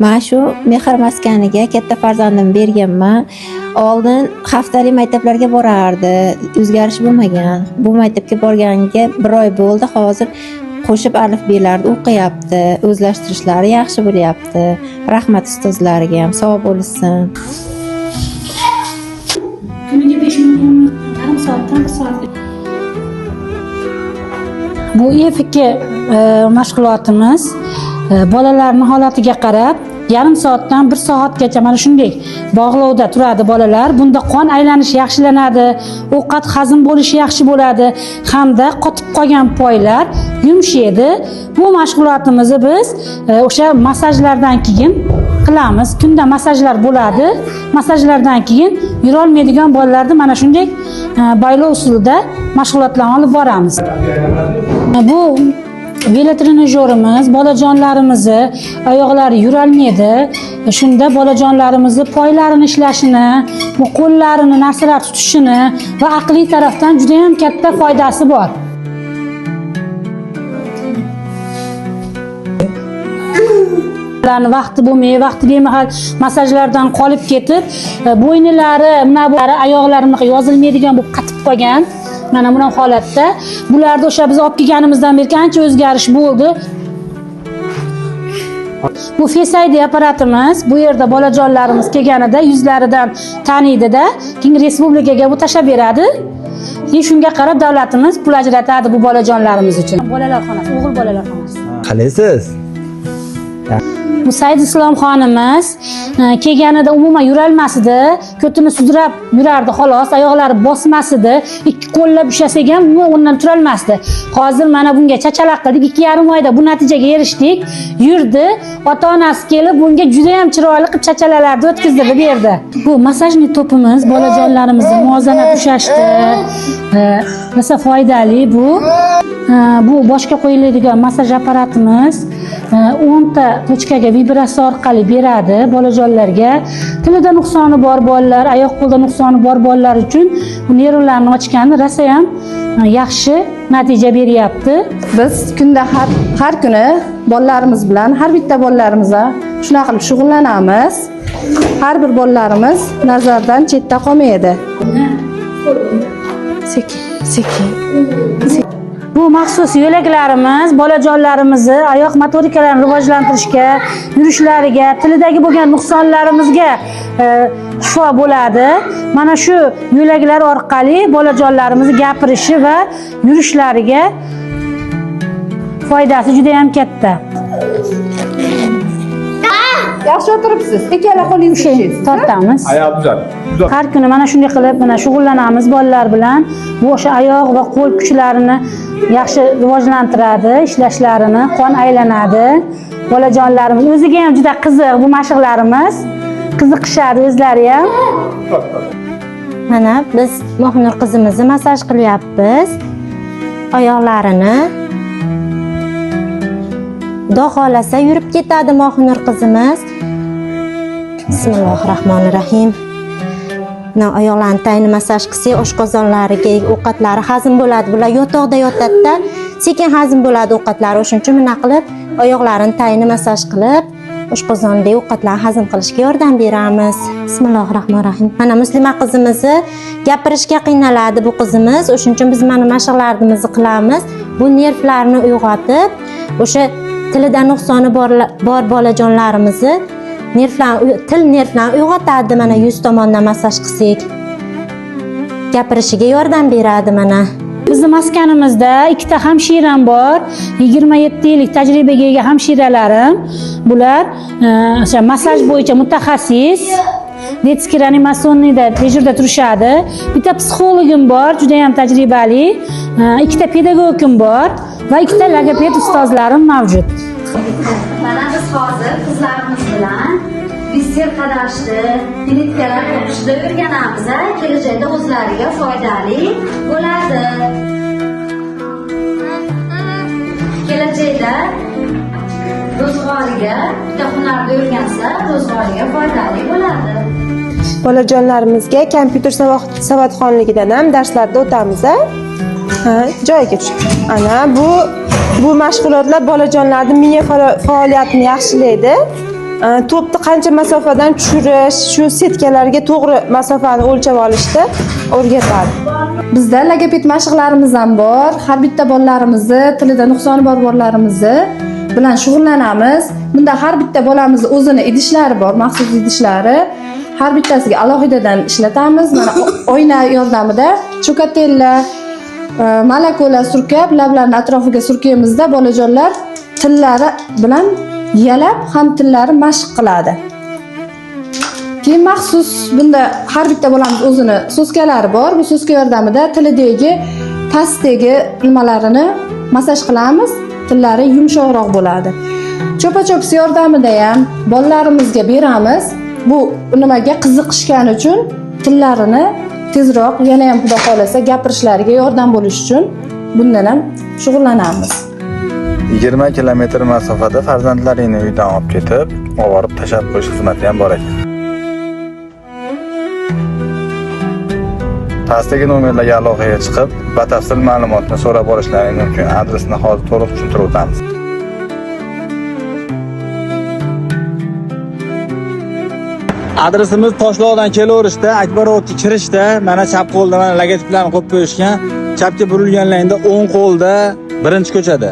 Men shu mehr maskaniga katta farzandimni berganman. Oldin haftalik maktablarga borardi, o'zgarish bo'lmagan. Bu maktabga borganiga 1 oy bo'ldi. Hozir qo'shib alifbelarni o'qiyapti. O'zlashtirishlari yaxshi bo'lyapti. Rahmat ustozlariga ham, sog' bo'lsin. Kuniga 5 minut, yarim soatdan 1 soat. Bu EFK mashg'ulotimiz bolalarning holatiga qarab yarim soatdan 1 soatgacha mana shunday bog'lovda turadi bolalar. Bunda qon aylanishi yaxshilanadi, ovqat hazm bo'lishi yaxshi bo'ladi hamda qotib qolgan poylar yumshaydi. Bu mashg'ulotimizni biz o'sha masajlardan keyin qilamiz. Kunda masajlar bo'ladi. Masajlardan keyin yura olmaydigan bolalarni mana shunday baylov usulida mashg'ulotlarni olib boramiz. Bu velotrenajyorimiz bolajonlarimizni oyoqlari yurolmaydi. Shunda bolajonlarimizni poylarini ishlashini, bu qo'llarini narsalar tutishini va aqliy tarafdan juda ham katta foydasi bor. Vaqti bo'lmay, vaqti bemahal masajlardan qolib ketib, bo'ynilari, mana bu oyoqlarini yozilmaydigan bo'lib qatib qolgan. Mana bunday holatda bularda o'sha biz olib kelganimizdan beri qancha o'zgarish bo'ldi. Bu Face ID apparatimiz. Bu yerda bolajonlarimiz kelganida yuzlaridan taniydi-da, keyin respublikaga bu tashab beradi. Shunga qarab davlatimiz pul ajratadi bu bolajonlarimiz uchun. Bolalar xonasi, o'g'il bolalar xonasi. Qalaysiz? Bu Said Islom xonimiz kelganida umuman yurolmasdi, ko'tini sudrab yurardi xolos, oyoqlari bosmasdi, ikki qo'llab ushlasak ham o'rnidan tura olmasdi. Hozir mana bunga chachalaq qildik, 2,5 oyda bu natijaga erishdik. Yurdi, ota-onasi kelib bunga juda ham chiroyli qilib chachalalarni o'tkazdirdi bu yerda. Bu masajni to'pimiz bolajonlarimizni muvozanat ushashdi. Rosa foydali bu. Bu boshga qo'yiladigan masaj apparatimiz. 10 ta tochkaga vibratsiya orqali beradi bolajonlarga. Tilida nuqsoni bor bolalar, oyoq qo'lda nuqsoni bor bolalar uchun bu nervlarni ochgani rosa ham yaxshi natija beryapti. Biz kunda har kuni bolalarimiz bilan, har bitta bolalarimizga shunaqa qilib shug'ullanamiz. Har bir bolalarimiz nazardan chetda qolmaydi. Sekin. Bu maxsus yo'laklarimiz bolajonlarimizni oyoq motorikalarini rivojlantirishga, yurishlariga, tilidagi bo'lgan nuqsonlarimizga shifo bo'ladi. Mana shu yo'laklar orqali bolajonlarimizni gapirishi va yurishlariga foydasi juda ham katta. Yaxshi o'tiribsiz. Ikkala qo'lingizni tortamiz. Oyoq tuzat. Har kuni mana shunday qilib mana shug'ullanamiz bolalar bilan. Bu o'sha oyoq va qo'l kuchlarini yaxshi rivojlantiradi, ishlashlarini, qon aylanadi. Bolajonlarimiz o'ziga ham juda qiziq bu mashqlarimiz. Qiziqishadi o'zlari ham. Mana biz Mo'minur qizimizni masaj qilyapmiz. Oyoqlarini Xudo xolasa yurib ketadi Mo'minur qizimiz. Bismillahirrohmanirrohim. Mana oyoqlarni tayini masaj qilsak, oshqozonlariga ovqatlari hazm bo'ladi. Bular yotoqda yotadi-da, sekin hazm bo'ladi ovqatlari. O'shuning uchun buna qilib oyoqlarini tayini masaj qilib, oshqozondagi ovqatlarni hazm qilishga yordam beramiz. Bismillahirrohmanirrohim. Mana Muslima qizimizni gapirishga qiynaladi bu qizimiz. O'shuning uchun biz mana mashqlarimizni qilamiz. Bu nervlarni uyg'otib, o'sha tilida nuqsoni bor bolajonlarimizni til nervlarini uyg'otadi. Mana yuz tomondan masaj qilsak gapirishiga yordam beradi. Mana bizning maskanimizda 2 ta hamshiram bor. 27 yillik tajribaga ega hamshiralarim. Bular o'sha masaj bo'yicha mutaxassis. Detskiy reanimatsiyonida dejurda turishadi. Bitta psixologim bor, juda ham tajribali. 2 ta pedagogim bor va 2 ta logoped ustozlarim mavjud. Mana biz hozir qizlarimiz bilan serqadashni, nitkalar to'qishni o'rganamiz. Kelajakda o'zlariga foydali bo'ladi. Kelajakda ro'zg'origa, bitta hunarni o'rgansa, ro'zg'origa foydali bo'ladi. Bolajonlarimizga kompyuter savodxonligidan ham darslarda o'tamiz. Joyiga tushing. Ana bu mashg'ulotlar bolajonlarning miya faoliyatini yaxshilaydi. to'pni qancha masofadan tushirish, shu setkalarga to'g'ri masofani o'lchab olishda o'rgatadi. Bizda logoped mashqlarimiz ham bor. Har bitta bolalarimizni tilida nuqsoni bor bolalarimizni bilan shug'ullanamiz. Bunda har bitta bolamiz o'zini idishlari bor, maxsus idishlari. Har bittasiga alohidadan ishlatamiz. Mana oyna yordamida chokatella, malakola surkab, lablarni atrofiga surkaymizda bolajonlar tillari bilan yalab ham tillari mashq qiladi. Keyin maxsus bunda har bitta bolamiz o'zini so'skalari bor. Bu so'ska yordamida tilidagi, pastdagi nimalarini massaj qilamiz. Tillari yumshoqroq bo'ladi. Cho'pa-cho'psi yordamida ham bolalarimizga beramiz. Bu nimaga qiziqishgani uchun tillarini tezroq, yana ham xudo xolasa gapirishlariga yordam bo'lish uchun bundan ham shug'ullanamiz. 20 kilometr masofada farzandlaringni uydan olib ketib, olib tashlab qo'yish xizmati ham bor ekan. Pastdagi nomerlarga aloqaga chiqib, batafsil ma'lumotni so'rab olishlaring mumkin. Adresni hozir to'liq tushuntirib o'tamiz. Adresimiz Toshloqdan kelaverishda, Akbarovga kirishda, mana chap qo'lda mana logotiplarni qo'yib qo'yishgan. Chapga burilganlaringda o'ng qo'lda 1-ko'chada.